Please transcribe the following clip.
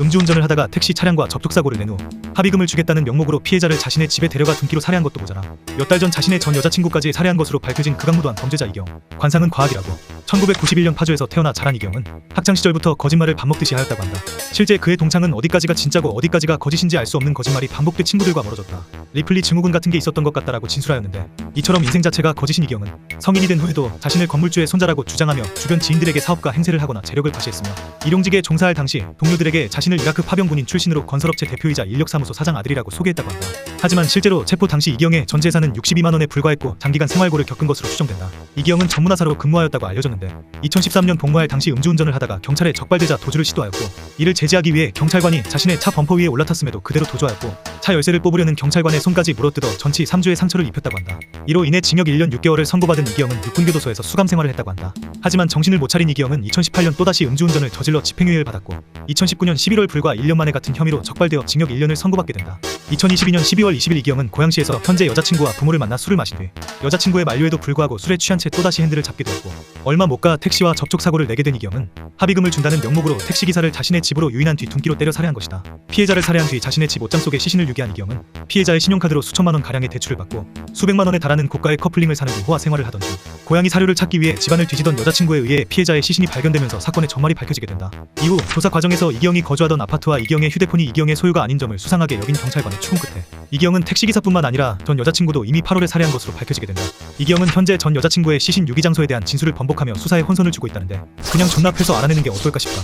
음주운전을 하다가 택시 차량과 접촉사고를 낸 후 합의금을 주겠다는 명목으로 피해자를 자신의 집에 데려가 등기로 살해한 것도 모자라 몇 달 전 자신의 전 여자친구까지 살해한 것으로 밝혀진 극악무도한 범죄자 이경. 관상은 과학이라고. 1991년 파주에서 태어나 자란 이경은 학창시절부터 거짓말을 밥 먹듯이 하였다고 한다. 실제 그의 동창은 어디까지가 진짜고 어디까지가 거짓인지 알 수 없는 거짓말이 반복돼 친구들과 멀어졌다. 리플리 증후군 같은 게 있었던 것 같다라고 진술하였는데, 이처럼 인생 자체가 거짓인 이경은 성인이 된 후에도 자신을 건물주의 손자라고 주장하며 주변 지인들에게 사업가 행세를 하거나 재력을 과시했으며, 일용직에 종사할 당시 동료들에게 자신을 이라크 파병군인 출신으로 건설업체 대표이자 인력사무소 사장 아들이라고 소개했다고 한다. 하지만 실제로 체포 당시 이경의 전 재산은 62만 원에 불과했고 장기간 생활고를 겪은 것으로 추정된다. 이경은 전문화사로 근무하였다고 알려졌는데, 2013년 복무할 당시 음주운전을 하다가 경찰에 적발되자 도주를 시도하였고, 이를 제지하기 위해 경찰관이 자신의 차 범퍼 위에 올라탔음에도 그대로 도주하였고, 차 열쇠를 뽑으려는 경찰관의 손까지 물어뜯어 전치 3주의 상처를 입혔다고 한다. 이로 인해 징역 1년 6개월을 선고받은 이경은 육군교도소에서 수감 생활을 했다고 한다. 하지만 정신을 못 차린 이경은 2018년 또다시 음주운전을 저질러 집행유예를 받았고, 2019년 11월 불과 1년 만에 같은 혐의로 적발되어 징역 1년을 선고받게 된다. 2022년 12월 20일 이경은 고양시에서 현재 여자친구와 부모를 만나 술을 마신 뒤 여자친구의 만류에도 불구하고 술에 취한 채 또다시 핸들을 잡게 되었고, 얼마 못 가 택시와 접촉사고를 내게 된 이경은 합의금을 준다는 명목으로 택시기사를 자신의 집으로 유인한 뒤 둔기로 때려 살해한 것이다. 피해자를 살해한 뒤 자신의 집 옷장 속에 시신을 유기한 이경은 피해자의 신용카드로 수천만 원 가량의 대출을 받고 수백만 원에 달하는 고가의 커플링을 사는 후 호화 생활을 하던 중 고양이 사료를 찾기 위해 집안을 뒤지던 여자친구에 의해 피해자의 시신이 발견되면서 사건의 전말이 밝혀지게 된다. 이후 조사 과정에서 이경이 거주하던 아파트와 이경의 휴대폰이 이경의 소유가 아닌 점을 수상하게 여긴 경찰관의 추궁 끝에 이경은 택시기사뿐만 아니라 전 여자친구도 이미 8월에 살해한 것으로 밝혀지게 된다. 이경은 현재 전 여자친구의 시신 유기 장소에 대한 진술을 번복하며 수사에 혼선을 주고 있다는데, 그냥 존나 패서 알아내는 게 어떨까 싶다.